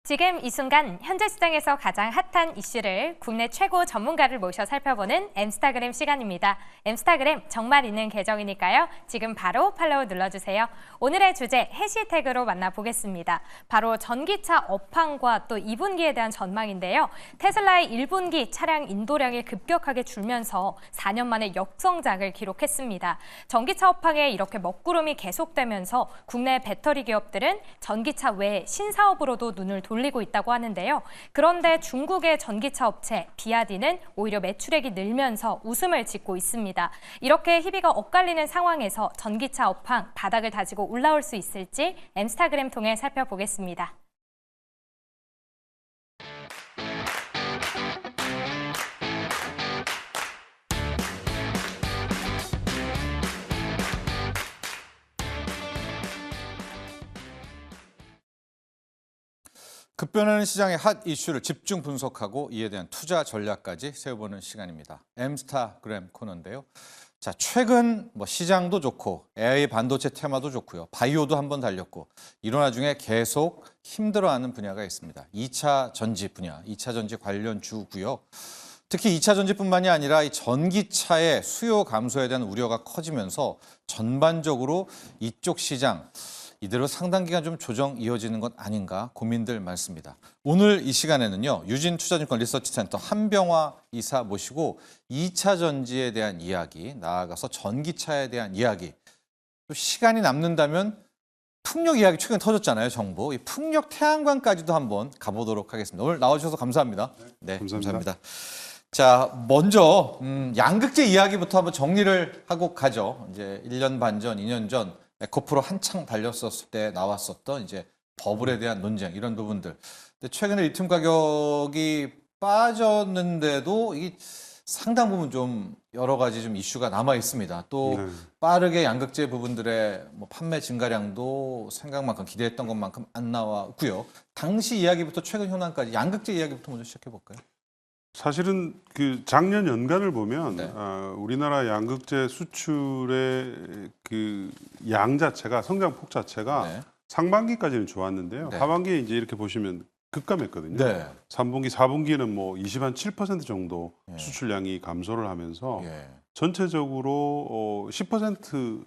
지금 이 순간 현재 시장에서 가장 핫한 이슈를 국내 최고 전문가를 모셔 살펴보는 엠스타그램 시간입니다. 엠스타그램 정말 있는 계정이니까요. 지금 바로 팔로우 눌러주세요. 오늘의 주제 해시태그로 만나보겠습니다. 바로 전기차 업황과 또 2분기에 대한 전망인데요. 테슬라의 1분기 차량 인도량이 급격하게 줄면서 4년 만에 역성장을 기록했습니다. 전기차 업황에 이렇게 먹구름이 계속되면서 국내 배터리 기업들은 전기차 외에 신사업으로도 눈을 돌리고 있다고 하는데요. 그런데 중국의 전기차 업체 비아디는 오히려 매출액이 늘면서 웃음을 짓고 있습니다. 이렇게 희비가 엇갈리는 상황에서 전기차 업황 바닥을 다지고 올라올 수 있을지 엠스타그램 통해 살펴보겠습니다. 급변하는 시장의 핫 이슈를 집중 분석하고 이에 대한 투자 전략까지 세워보는 시간입니다. 엠스타그램 코너인데요. 자, 최근 시장도 좋고 AI 반도체 테마도 좋고요. 바이오도 한번 달렸고 이런 와중에 계속 힘들어하는 분야가 있습니다. 2차 전지 분야, 2차 전지 관련 주고요. 특히 2차 전지뿐만이 아니라 이 전기차의 수요 감소에 대한 우려가 커지면서 전반적으로 이쪽 시장 이대로 상당 기간 좀 조정 이어지는 것 아닌가 고민들 많습니다. 오늘 이 시간에는요. 유진투자증권 리서치센터 한병화 이사 모시고 2차 전지에 대한 이야기, 나아가서 전기차에 대한 이야기, 또 시간이 남는다면 풍력 이야기 최근에 터졌잖아요. 정보. 이 풍력 태양광까지도 한번 가보도록 하겠습니다. 오늘 나와주셔서 감사합니다. 네, 감사합니다. 자, 먼저 양극재 이야기부터 한번 정리를 하고 가죠. 이제 1년 반 전, 2년 전 에코프로 한창 달렸었을 때 나왔었던 이제 버블에 대한 논쟁 이런 부분들. 근데 최근에 리튬 가격이 빠졌는데도 이게 상당 부분 좀 여러 가지 좀 이슈가 남아 있습니다. 또 빠르게 양극재 부분들의 판매 증가량도 생각만큼 기대했던 것만큼 안 나왔고요. 당시 이야기부터 최근 현황까지 양극재 이야기부터 먼저 시작해 볼까요? 사실은 그 작년 연간을 보면 우리나라 양극재 수출의 그 양 자체가 성장폭 자체가 상반기까지는 좋았는데요. 하반기에 이제 이렇게 보시면 급감했거든요. 3분기, 4분기는 27% 정도 수출량이 감소를 하면서 전체적으로 10%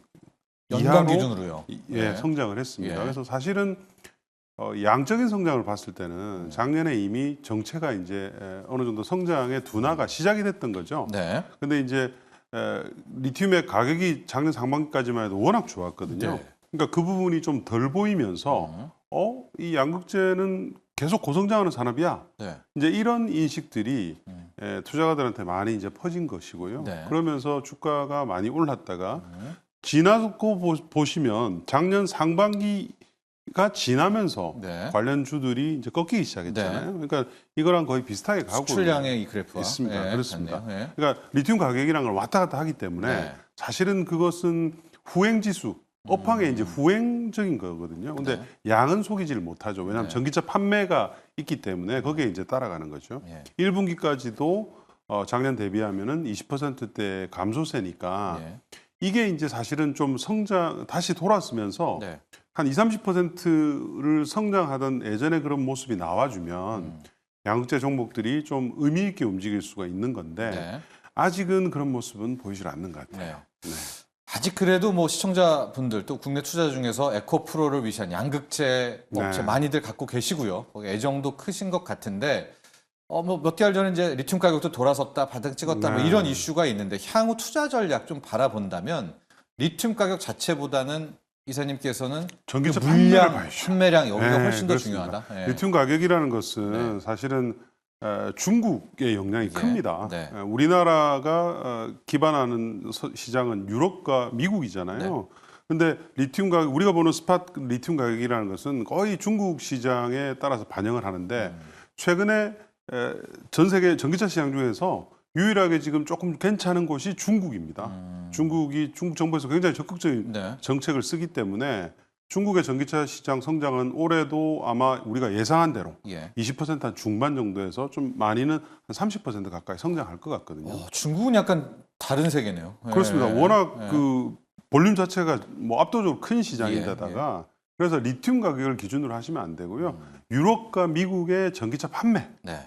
연간 이하로 기준으로요. 성장을 했습니다. 그래서 사실은 양적인 성장을 봤을 때는 작년에 이미 정체가 이제 어느 정도 성장의 둔화가 시작이 됐던 거죠. 근데 이제 리튬의 가격이 작년 상반기까지만 해도 워낙 좋았거든요. 그러니까 그 부분이 좀 덜 보이면서 이 양극재는 계속 고성장하는 산업이야. 이제 이런 인식들이 투자가들한테 많이 이제 퍼진 것이고요. 그러면서 주가가 많이 올랐다가 지나고 보시면 작년 상반기가 지나면서 관련 주들이 이제 꺾이기 시작했잖아요. 그러니까 이거랑 거의 비슷하게 가고 수출량의 이 그래프가 있습니다. 그렇습니다. 그러니까 리튬 가격이라는 걸 왔다 갔다 하기 때문에 사실은 그것은 후행지수, 업황의 이제 후행적인 거거든요. 근데 양은 속이지를 못하죠. 왜냐하면 전기차 판매가 있기 때문에 거기에 이제 따라가는 거죠. 1분기까지도 작년 대비하면은 20%대 감소세니까 이게 이제 사실은 좀 성장 다시 돌았으면서 한 20, 30%를 성장하던 예전에 그런 모습이 나와주면 양극재 종목들이 좀 의미 있게 움직일 수가 있는 건데 아직은 그런 모습은 보이질 않는 것 같아요. 아직 그래도 시청자분들 또 국내 투자 중에서 에코프로를 위시한 양극재 업체 많이들 갖고 계시고요. 거기 애정도 크신 것 같은데 몇 개월 전에 이제 리튬 가격도 돌아섰다, 바닥 찍었다 이런 이슈가 있는데 향후 투자 전략 좀 바라본다면 리튬 가격 자체보다는 이사님께서는 전기차 물량, 판매량 여기가 훨씬 더 그렇습니다. 중요하다. 리튬 가격이라는 것은 사실은 중국의 영향이 큽니다. 우리나라가 기반하는 시장은 유럽과 미국이잖아요. 근데 리튬 가격, 우리가 보는 스팟 리튬 가격이라는 것은 거의 중국 시장에 따라서 반영을 하는데 최근에 전 세계 전기차 시장 중에서 유일하게 지금 조금 괜찮은 곳이 중국입니다. 중국 정부에서 굉장히 적극적인 정책을 쓰기 때문에 중국의 전기차 시장 성장은 올해도 아마 우리가 예상한 대로 20% 중반 정도에서 좀 많이는 한 30% 가까이 성장할 것 같거든요. 중국은 약간 다른 세계네요. 그렇습니다. 워낙 그 볼륨 자체가 압도적으로 큰 시장인데다가 그래서 리튬 가격을 기준으로 하시면 안 되고요. 유럽과 미국의 전기차 판매, 네.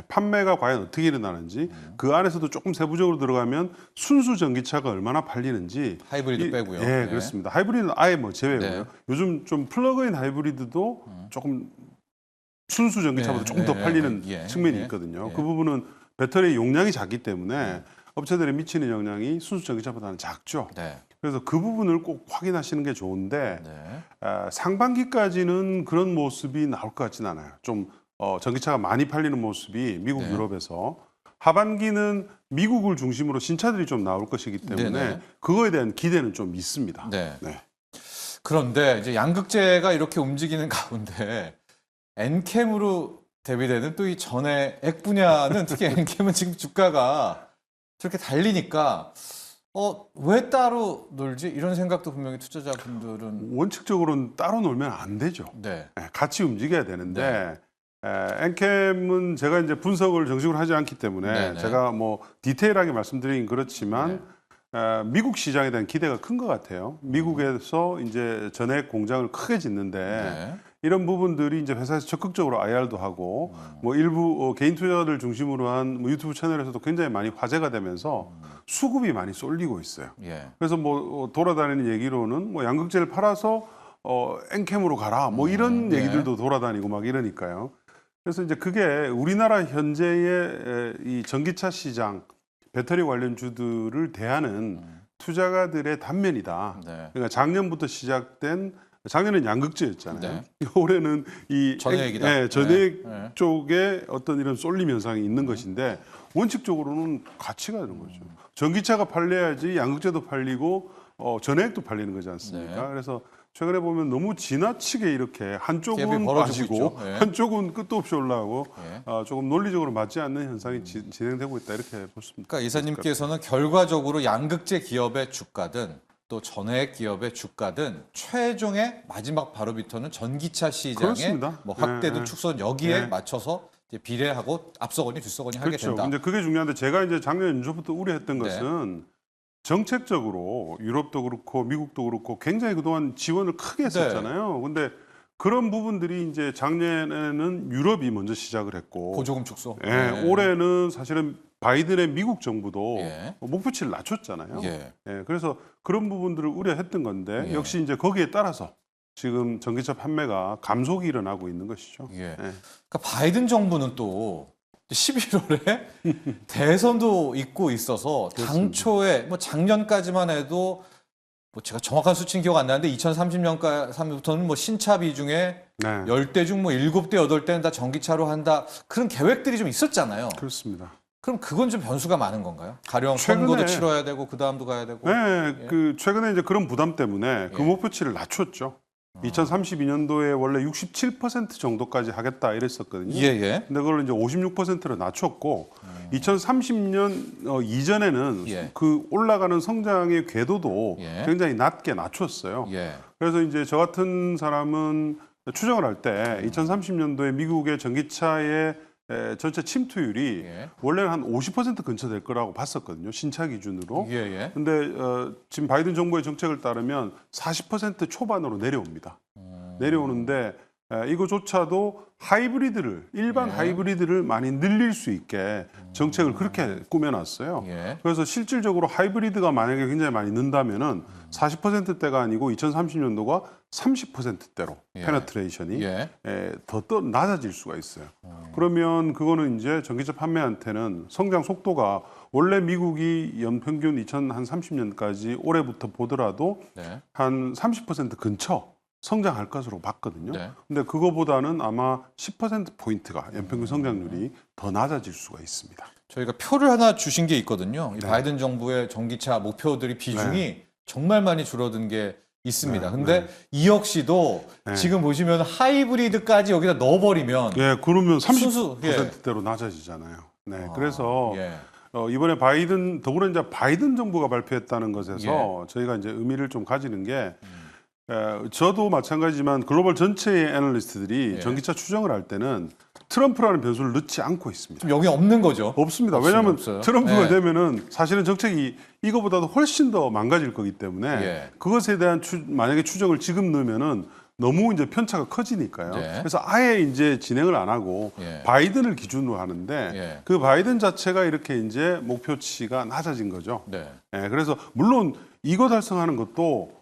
판매가 과연 어떻게 일어나는지 그 안에서도 조금 세부적으로 들어가면 순수 전기차가 얼마나 팔리는지 하이브리드 빼고요. 예, 네. 그렇습니다. 하이브리드는 아예 뭐 제외고요. 네. 요즘 좀 플러그인 하이브리드도 조금 순수 전기차보다 조금 더 팔리는 측면이 있거든요. 그 부분은 배터리 용량이 작기 때문에 업체들이 미치는 영향이 순수 전기차보다는 작죠. 네. 그래서 그 부분을 꼭 확인하시는 게 좋은데 네. 상반기까지는 그런 모습이 나올 것 같지는 않아요. 좀 전기차가 많이 팔리는 모습이 미국, 네. 유럽에서 하반기는 미국을 중심으로 신차들이 좀 나올 것이기 때문에 네네. 그거에 대한 기대는 좀 있습니다. 네. 네. 그런데 이제 양극재가 이렇게 움직이는 가운데 엔캠으로 대비되는 또 이 전해액 분야는 특히 엔캠은 지금 주가가 저렇게 달리니까 왜 따로 놀지? 이런 생각도 분명히 투자자분들은 원칙적으로는 따로 놀면 안 되죠. 네. 같이 움직여야 되는데 엔캠은 제가 이제 분석을 정식으로 하지 않기 때문에 네네. 제가 뭐 디테일하게 말씀드리긴 그렇지만 미국 시장에 대한 기대가 큰 것 같아요. 미국에서 이제 전액 공장을 크게 짓는데 네. 이런 부분들이 이제 회사에서 적극적으로 IR도 하고 뭐 일부 개인 투자자들 중심으로 한뭐 유튜브 채널에서도 굉장히 많이 화제가 되면서 수급이 많이 쏠리고 있어요. 예. 그래서 뭐 돌아다니는 얘기로는 뭐 양극재를 팔아서 엔캠으로 가라 뭐 이런 얘기들도 돌아다니고 막 이러니까요. 그래서 이제 그게 우리나라 현재의 이 전기차 시장 배터리 관련주들을 대하는 투자가들의 단면이다. 네. 그러니까 작년부터 시작된 작년에는 양극재였잖아요. 올해는 이 전해액이다. 전해액 네. 쪽에 어떤 이런 쏠림 현상이 있는 것인데 원칙적으로는 같이 가는 거죠. 전기차가 팔려야지 양극재도 팔리고 전해액도 팔리는 거지 않습니까? 네. 그래서 최근에 보면 너무 지나치게 이렇게 한쪽은 갭이 벌어지고 빠지고 있죠. 네. 한쪽은 끝도 없이 올라가고 네. 조금 논리적으로 맞지 않는 현상이 진행되고 있다 이렇게 볼 수 있습니다. 그러니까 이사님께서는 결과적으로 양극재 기업의 주가든 또 전해액 기업의 주가든 최종의 마지막 바로미터는 전기차 시장의 그렇습니다. 뭐 확대도 네. 축소는 여기에 네. 맞춰서 이제 비례하고 앞서거니 뒤서거니 하게 그렇죠. 된다. 근데 그게 중요한데 제가 이제 작년 연초부터 우려했던 네. 것은 정책적으로 유럽도 그렇고 미국도 그렇고 굉장히 그동안 지원을 크게 했었잖아요. 근데 그런 부분들이 이제 작년에는 유럽이 먼저 시작을 했고 보조금 축소. 예, 네. 올해는 사실은 바이든의 미국 정부도 예. 목표치를 낮췄잖아요. 예. 예, 그래서 그런 부분들을 우려했던 건데 예. 역시 이제 거기에 따라서 지금 전기차 판매가 감속이 일어나고 있는 것이죠. 예. 예. 그러니까 바이든 정부는 또 11월에 대선도 있고 있어서 당초에 뭐 작년까지만 해도 뭐 제가 정확한 수치는 기억 안 나는데 2030년부터는 뭐 신차 비중에 네. 10대 중 뭐 7대, 8대는 다 전기차로 한다. 그런 계획들이 좀 있었잖아요. 그렇습니다. 그럼 그건 좀 변수가 많은 건가요? 가령 최근에- 선거도 치러야 되고 그 다음도 가야 되고. 네, 예. 그 최근에 이제 그런 부담 때문에 그 예. 목표치를 낮췄죠. 2032년도에 원래 67% 정도까지 하겠다 이랬었거든요. 예, 예. 근데 그걸 이제 56%로 낮췄고 2030년 이전에는 예. 그 올라가는 성장의 궤도도 예. 굉장히 낮게 낮췄어요. 예. 그래서 이제 저 같은 사람은 추정을 할 때 2030년도에 미국의 전기차의 전체 침투율이 예. 원래는 한 50% 근처 될 거라고 봤었거든요. 신차 기준으로. 예, 예. 근데 지금 바이든 정부의 정책을 따르면 40% 초반으로 내려옵니다. 내려오는데 이거조차도 하이브리드를 일반 예. 하이브리드를 많이 늘릴 수 있게 정책을 그렇게 꾸며놨어요. 예. 그래서 실질적으로 하이브리드가 만약에 굉장히 많이 는다면은 40%대가 아니고 2030년도가 30%대로 예. 페네트레이션이 예. 더 낮아질 수가 있어요. 그러면 그거는 이제 전기차 판매한테는 성장 속도가 원래 미국이 연평균 2030년까지 올해부터 보더라도 네. 한 30% 근처 성장할 것으로 봤거든요. 네. 근데 그거보다는 아마 10%포인트가 연평균 성장률이 더 낮아질 수가 있습니다. 저희가 표를 하나 주신 게 있거든요. 이 네. 바이든 정부의 전기차 목표들이 비중이 정말 많이 줄어든 게 있습니다. 근데 이 역시도 지금 보시면 하이브리드까지 여기다 넣어버리면 예, 그러면 순수, 30%대로 낮아지잖아요. 네, 그래서 예. 이번에 더불어 이제 바이든 정부가 발표했다는 것에서 저희가 이제 의미를 좀 가지는 게 저도 마찬가지지만 글로벌 전체의 애널리스트들이 예. 전기차 추정을 할 때는 트럼프라는 변수를 넣지 않고 있습니다. 좀 여기 없는 거죠. 없습니다. 없습니다. 왜냐하면 없어요. 트럼프가 예. 되면은 사실은 정책이 이거보다도 훨씬 더 망가질 거기 때문에 예. 그것에 대한 만약에 추정을 지금 넣으면은 너무 이제 편차가 커지니까요. 네. 그래서 아예 이제 진행을 안 하고 예. 바이든을 기준으로 하는데 예. 그 바이든 자체가 이렇게 이제 목표치가 낮아진 거죠. 네. 예, 그래서 물론 이거 달성하는 것도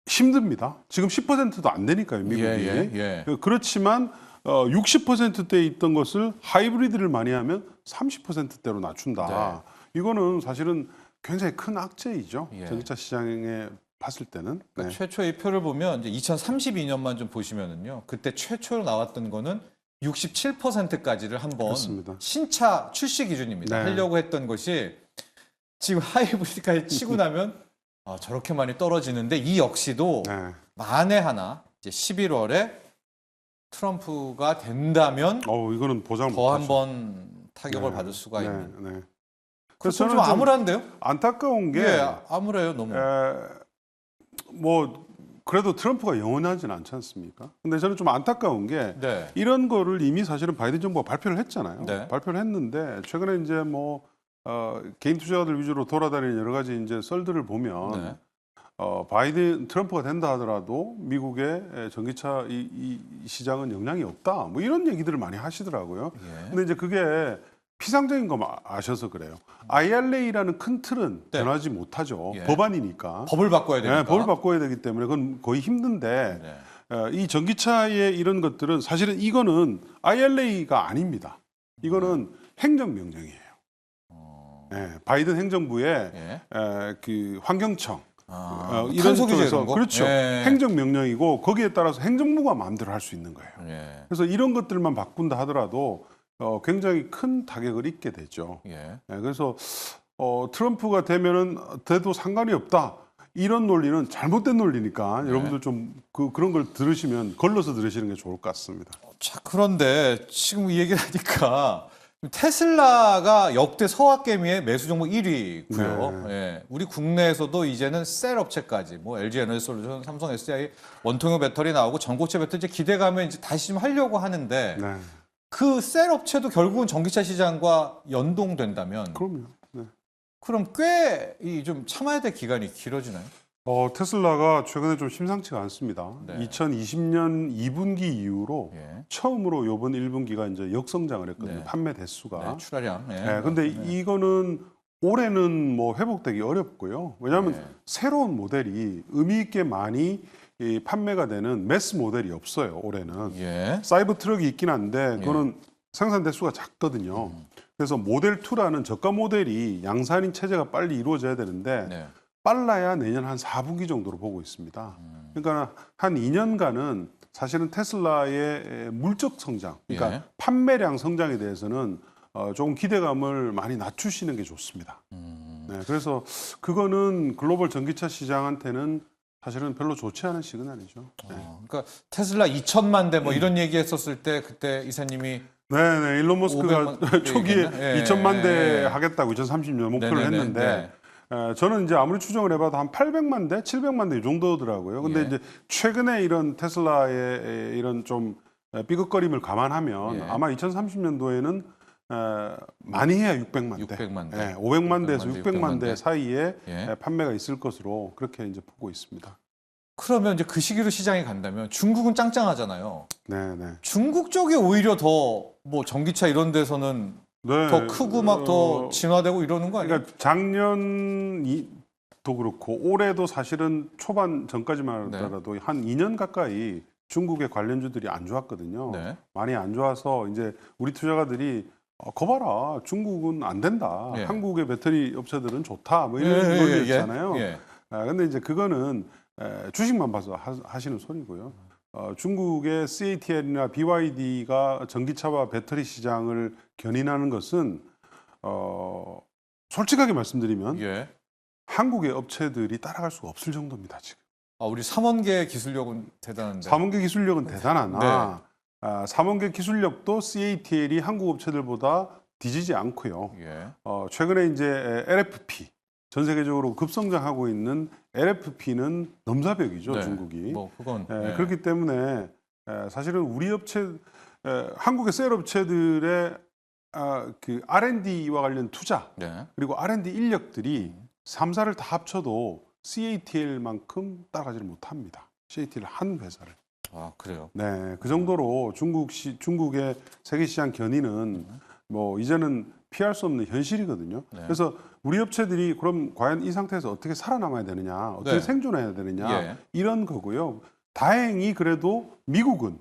힘듭니다. 지금 10%도 안 되니까요, 미국이. 그렇지만 60%대에 있던 것을 하이브리드를 많이 하면 30%대로 낮춘다. 이거는 사실은 굉장히 큰 악재이죠. 전기차 시장에 봤을 때는. 그러니까 최초 의 표를 보면 이제 2032년만 좀 보시면은요. 그때 최초로 나왔던 거는 67%까지를 한번 신차 출시 기준입니다. 하려고 했던 것이 지금 하이브리드까지 치고 나면 저렇게 많이 떨어지는데 이 역시도 만에 하나 이제 11월에 트럼프가 된다면 이거는 보장 더 한 번 타격을 받을 수가 있는. 그래서 좀 암울한데요? 안타까운 게 암울해요, 너무. 뭐 그래도 트럼프가 영원하지는 않지 않습니까? 근데 저는 좀 안타까운 게 이런 거를 이미 사실은 바이든 정부가 발표를 했잖아요. 발표를 했는데 최근에 이제 뭐 개인 투자자들 위주로 돌아다니는 여러 가지 이제 썰들을 보면 바이든 트럼프가 된다 하더라도 미국의 전기차 이 시장은 영향이 없다. 뭐 이런 얘기들을 많이 하시더라고요. 근데 이제 그게 피상적인 거 아셔서 그래요. IRA라는 큰 틀은 변하지 못하죠. 법안이니까. 법을 바꿔야 되니까. 법을 바꿔야 되기 때문에 그건 거의 힘든데 이 전기차의 이런 것들은 사실은 이거는 IRA가 아닙니다. 이거는 행정명령이에요. 바이든 행정부의 그 환경청 이런 쪽에서 그렇죠. 행정명령이고 거기에 따라서 행정부가 마음대로 할 수 있는 거예요. 그래서 이런 것들만 바꾼다 하더라도 굉장히 큰 타격을 입게 되죠. 그래서 트럼프가 되면은 돼도 상관이 없다. 이런 논리는 잘못된 논리니까 여러분들 좀 그런 걸 들으시면 걸러서 들으시는 게 좋을 것 같습니다. 자, 그런데 지금 이 얘기를 하니까 테슬라가 역대 서학개미의 매수 종목 1위고요. 우리 국내에서도 이제는 셀 업체까지 뭐 LG 에너지솔루션, 삼성 SDI 원통형 배터리 나오고 전고체 배터리 이제 기대감에 이제 다시 좀 하려고 하는데 그 셀 업체도 결국은 전기차 시장과 연동된다면 그럼요. 그럼 꽤 좀 참아야 될 기간이 길어지나요? 테슬라가 최근에 좀 심상치가 않습니다. 2020년 2분기 이후로 처음으로 이번 1분기가 이제 역성장을 했거든요. 판매 대수가. 출하량. 근데 이거는 올해는 뭐 회복되기 어렵고요. 왜냐하면 새로운 모델이 의미 있게 많이 판매가 되는 매스 모델이 없어요. 올해는. 사이버 트럭이 있긴 한데 그거는 생산 대수가 작거든요. 그래서 모델 2라는 저가 모델이 양산인 체제가 빨리 이루어져야 되는데 빨라야 내년 한 4분기 정도로 보고 있습니다. 그러니까 한 2년간은 사실은 테슬라의 물적 성장, 그러니까 판매량 성장에 대해서는 조금 기대감을 많이 낮추시는 게 좋습니다. 그래서 그거는 글로벌 전기차 시장한테는 사실은 별로 좋지 않은 시그널이죠. 그러니까 테슬라 2천만 대 뭐 이런 얘기했었을 때 그때 이사님이 일론 머스크가 초기에 2천만 대 하겠다고 2030년 목표를 했는데 저는 이제 아무리 추정을 해봐도 한 800만 대, 700만 대 이 정도더라고요. 근데 이제 최근에 이런 테슬라의 이런 좀 삐걱거림을 감안하면 아마 2030년도에는 많이 해야 600만 대, 500만 대에서 600만 대 사이에 판매가 있을 것으로 그렇게 이제 보고 있습니다. 그러면 이제 그 시기로 시장이 간다면 중국은 짱짱하잖아요. 중국 쪽이 오히려 더 뭐 전기차 이런 데서는 더 크고 막 더 진화되고 이러는 거 아니에요? 그러니까 작년도 그렇고 올해도 사실은 초반 전까지만 하더라도 한 2년 가까이 중국의 관련주들이 안 좋았거든요. 많이 안 좋아서 이제 우리 투자가들이 거봐라 중국은 안 된다. 한국의 배터리 업체들은 좋다. 뭐 이런 논리였잖아요. 근데 이제 그거는 주식만 봐서 하시는 소리고요. 중국의 CATL이나 BYD가 전기차와 배터리 시장을 견인하는 것은 솔직하게 말씀드리면 한국의 업체들이 따라갈 수가 없을 정도입니다. 지금. 우리 삼원계 기술력은 대단한데. 삼원계 기술력은 대단하나 삼원계 기술력도 CATL이 한국 업체들보다 뒤지지 않고요. 최근에 이제 LFP 전 세계적으로 급성장하고 있는 LFP는 넘사벽이죠, 중국이. 그렇기 때문에 사실은 우리 업체, 한국의 셀 업체들의 그 R&D와 관련 투자 그리고 R&D 인력들이 3사를 다 합쳐도 CATL만큼 따라가지를 못합니다. CATL 한 회사를. 아, 그래요? 네, 그 정도로 중국의 세계 시장 견인은 뭐 이제는 피할 수 없는 현실이거든요. 네. 그래서 우리 업체들이 그럼 과연 이 상태에서 어떻게 살아남아야 되느냐, 어떻게 네. 생존해야 되느냐 예. 이런 거고요. 다행히 그래도 미국은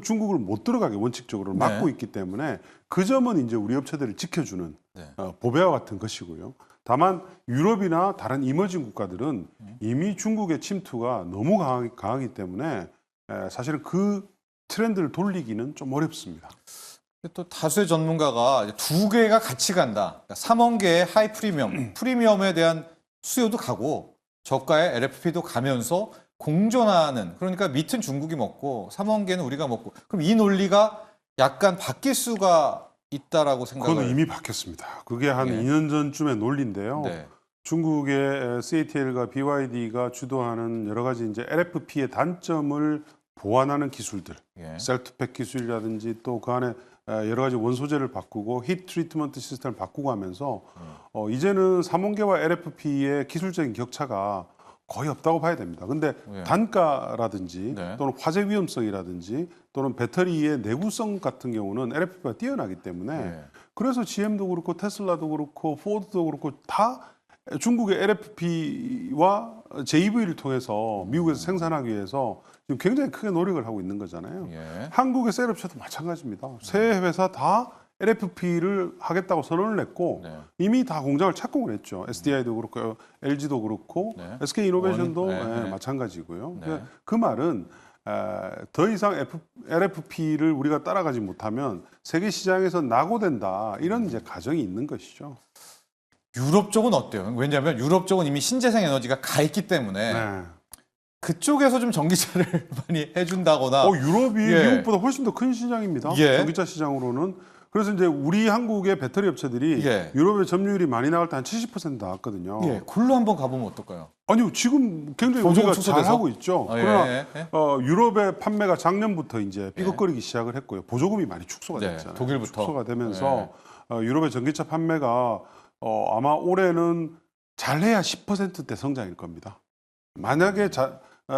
중국을 못 들어가게 원칙적으로 막고 네. 있기 때문에 그 점은 이제 우리 업체들을 지켜주는 네. 보배와 같은 것이고요. 다만 유럽이나 다른 이머징 국가들은 이미 중국의 침투가 너무 강하기 때문에 사실은 그 트렌드를 돌리기는 좀 어렵습니다. 또 다수의 전문가가 이제 두 개가 같이 간다. 그러니까 3원계의 하이 프리미엄, 프리미엄에 대한 수요도 가고 저가의 LFP도 가면서 공존하는, 그러니까 밑은 중국이 먹고 3원계는 우리가 먹고, 그럼 이 논리가 약간 바뀔 수가 있다라고 생각을. 그건 이미 바뀌었습니다. 그게 한 예. 2년 전쯤의 논리인데요. 네. 중국의 CATL과 BYD가 주도하는 여러 가지 이제 LFP의 단점을 보완하는 기술들, 예. 셀투팩 기술이라든지 또 그 안에 여러 가지 원소재를 바꾸고 히트 트리트먼트 시스템을 바꾸고 하면서 이제는 3원계와 LFP의 기술적인 격차가 거의 없다고 봐야 됩니다. 근데 예. 단가라든지 네. 또는 화재 위험성이라든지 또는 배터리의 내구성 같은 경우는 LFP가 뛰어나기 때문에 예. 그래서 GM도 그렇고 테슬라도 그렇고 포드도 그렇고 다 중국의 LFP와 JV를 통해서 미국에서 생산하기 위해서 지금 굉장히 크게 노력을 하고 있는 거잖아요. 예. 한국의 셀 업체도 마찬가지입니다. 세 회사 다 LFP를 하겠다고 선언을 냈고 네. 이미 다 공장을 착공을 했죠. SDI도 그렇고 LG도 그렇고 네. SK이노베이션도 네, 네. 마찬가지고요. 네. 그 말은 더 이상 LFP를 우리가 따라가지 못하면 세계 시장에서 낙오된다 이런 이제 가정이 있는 것이죠. 유럽 쪽은 어때요? 왜냐하면 유럽 쪽은 이미 신재생 에너지가 가 있기 때문에 네. 그쪽에서 좀 전기차를 많이 해준다거나. 유럽이 예. 미국보다 훨씬 더 큰 시장입니다. 예. 전기차 시장으로는. 그래서 이제 우리 한국의 배터리 업체들이 예. 유럽의 점유율이 많이 나갈 때 한 70% 나왔거든요. 예, 골로 한번 가보면 어떨까요? 아니요, 지금 굉장히 보조금 우리가 축소돼서? 잘 하고 있죠. 아, 예, 그러나 예, 예. 유럽의 판매가 작년부터 이제 삐걱거리기 시작을 했고요. 보조금이 많이 축소가 네, 됐잖아요. 독일부터. 축소가 되면서 유럽의 전기차 판매가 아마 올해는 잘해야 10%대 성장일 겁니다. 만약에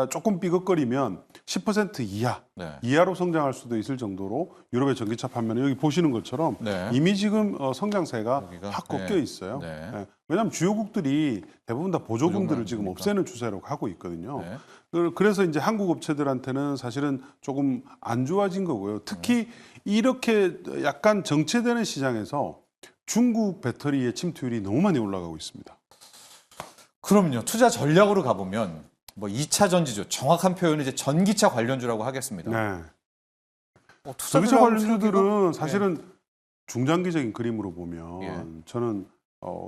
조금 삐걱거리면 10% 이하, 네. 이하로 성장할 수도 있을 정도로 유럽의 전기차 판매는 여기 보시는 것처럼 네. 이미 지금 성장세가 여기가? 확 꺾여 있어요. 네. 예. 왜냐하면 주요국들이 대부분 다 보조금들을 보조금만 지금 주니까. 없애는 추세로 가고 있거든요. 네. 그래서 이제 한국 업체들한테는 사실은 조금 안 좋아진 거고요. 특히 이렇게 약간 정체되는 시장에서 중국 배터리의 침투율이 너무 많이 올라가고 있습니다. 그럼요. 투자 전략으로 가보면 뭐 2차 전지주, 정확한 표현은 이제 전기차 관련주라고 하겠습니다. 네. 투자 전기차 전략으로 관련주들은 사실은 중장기적인 그림으로 보면 예. 저는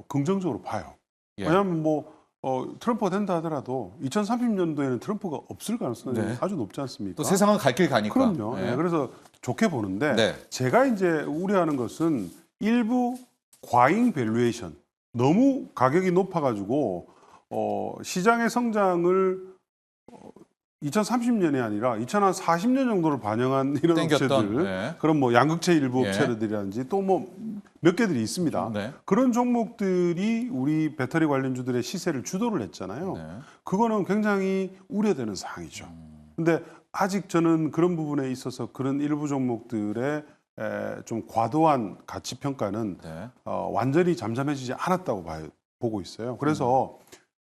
긍정적으로 봐요. 예. 왜냐하면 뭐 트럼프가 된다 하더라도 2030년도에는 트럼프가 없을 가능성이 네. 아주 높지 않습니까? 또 세상은 갈 길 가니까. 그럼요. 예. 예, 그래서 좋게 보는데 네. 제가 이제 우려하는 것은 일부 과잉 밸류에이션, 너무 가격이 높아가지고 시장의 성장을 2030년이 아니라 2040년 정도를 반영한 이런 땡겼던, 업체들, 네. 그런 뭐 양극재 일부 예. 업체들이라든지 또 뭐 몇 개들이 있습니다. 네. 그런 종목들이 우리 배터리 관련주들의 시세를 주도를 했잖아요. 네. 그거는 굉장히 우려되는 사항이죠. 근데 아직 저는 그런 부분에 있어서 그런 일부 종목들의 좀 과도한 가치 평가는 네. 완전히 잠잠해지지 않았다고 보고 있어요. 그래서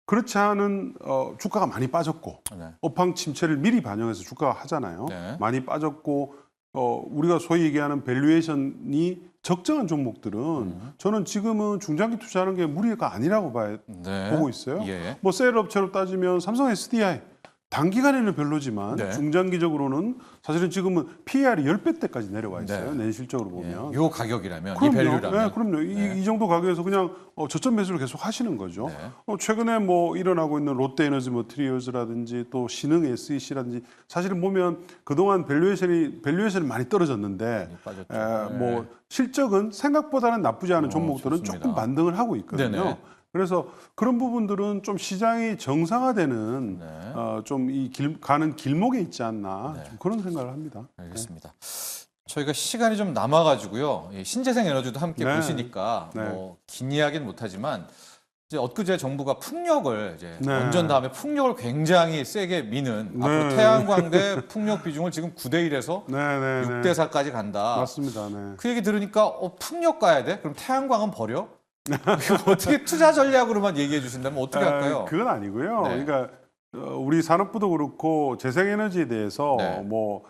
그렇지 않은 주가가 많이 빠졌고 네. 업황 침체를 미리 반영해서 주가가 하잖아요. 네. 많이 빠졌고 우리가 소위 얘기하는 밸류에이션이 적정한 종목들은 저는 지금은 중장기 투자하는 게 무리가 아니라고 네. 보고 있어요. 예. 뭐 셀 업체로 따지면 삼성 SDI 단기간에는 별로지만 네. 중장기적으로는 사실은 지금은 PER이 10배대까지 내려와 있어요. 네. 내실적으로 보면. 요 가격이라면, 이 그럼요. 밸류라면. 네, 그럼요. 이 정도 가격에서 그냥 저점 매수를 계속 하시는 거죠. 네. 최근에 뭐 일어나고 있는 롯데에너지 머티리얼즈라든지 또 신흥 SEC라든지 사실은 보면 그동안 밸류에이션이 많이 떨어졌는데 많이 빠졌죠. 뭐 실적은 생각보다는 나쁘지 않은 종목들은 좋습니다. 조금 반등을 하고 있거든요. 네네. 그래서 그런 부분들은 좀 시장이 정상화되는 네. 좀 이 가는 길목에 있지 않나 네. 좀 그런 생각을 합니다. 알겠습니다. 저희가 시간이 좀 남아가지고요. 이 신재생 에너지도 함께 네. 보시니까 네. 뭐 긴 이야기는 못하지만 이제 엊그제 정부가 풍력을 이제 네. 원전 다음에 풍력을 굉장히 세게 미는 네. 앞으로 태양광 대 풍력 비중을 지금 9대 1에서 네. 6대 4까지 간다. 맞습니다. 네. 그 얘기 들으니까 풍력 가야 돼? 그럼 태양광은 버려? 이거 어떻게 투자 전략으로만 얘기해 주신다면 어떻게 할까요? 그건 아니고요. 네. 그러니까 우리 산업부도 그렇고 재생에너지에 대해서 네. 뭐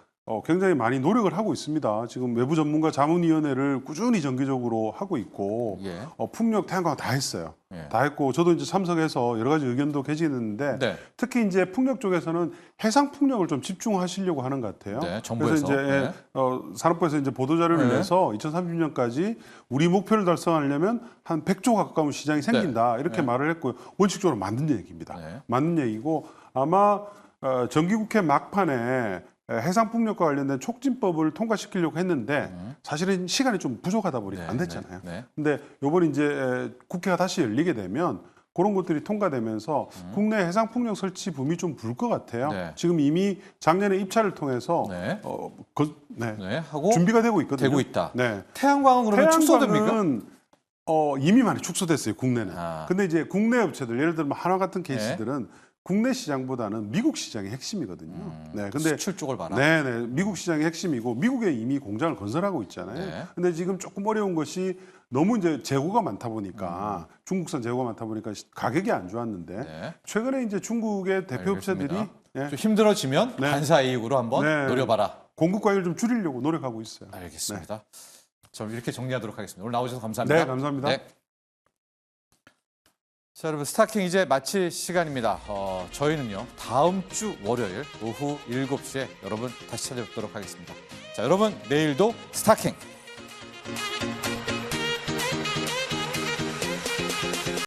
굉장히 많이 노력을 하고 있습니다. 지금 외부 전문가 자문위원회를 꾸준히 정기적으로 하고 있고 예. 풍력, 태양광 다 했어요. 예. 다 했고 저도 이제 참석해서 여러 가지 의견도 개진했는데 네. 특히 이제 풍력 쪽에서는 해상 풍력을 좀 집중하시려고 하는 것 같아요. 네, 정부에서. 그래서 이제 네. 산업부에서 이제 보도 자료를 네. 내서 2030년까지 우리 목표를 달성하려면 한 100조 가까운 시장이 생긴다 이렇게 네. 말을 했고요. 원칙적으로 맞는 얘기입니다. 네. 맞는 얘기고 아마 정기국회 막판에 해상 풍력과 관련된 촉진법을 통과시키려고 했는데 사실은 시간이 좀 부족하다 보니까 안 됐잖아요. 네. 근데 요번에 이제 국회가 다시 열리게 되면 그런 것들이 통과되면서 국내 해상 풍력 설치 붐이 좀 불 것 같아요. 네. 지금 이미 작년에 입찰을 통해서 네. 네. 하고 준비가 되고 있거든요. 되고 있다. 네. 태양광은 그러면 축소됩니까? 태양광은 이미 많이 축소됐어요, 국내는. 아. 근데 이제 국내 업체들 예를 들면 한화 같은 케이스들은 국내 시장보다는 미국 시장이 핵심이거든요. 네. 근데 수출 쪽을 봐라. 네. 미국 시장이 핵심이고 미국에 이미 공장을 건설하고 있잖아요. 네. 근데 지금 조금 어려운 것이 너무 이제 재고가 많다 보니까 중국산 재고가 많다 보니까 가격이 안 좋았는데 네. 최근에 이제 중국의 대표 업체들이 좀 힘들어지면 네. 반사 이익으로 한번 네. 노려봐라. 공급 가격을 좀 줄이려고 노력하고 있어요. 알겠습니다. 좀 이렇게 정리하도록 하겠습니다. 오늘 나오셔서 감사합니다. 네, 감사합니다. 자, 여러분 스타킹 이제 마칠 시간입니다. 저희는요 다음 주 월요일 오후 7시에 여러분 다시 찾아뵙도록 하겠습니다. 자, 여러분 내일도 스타킹.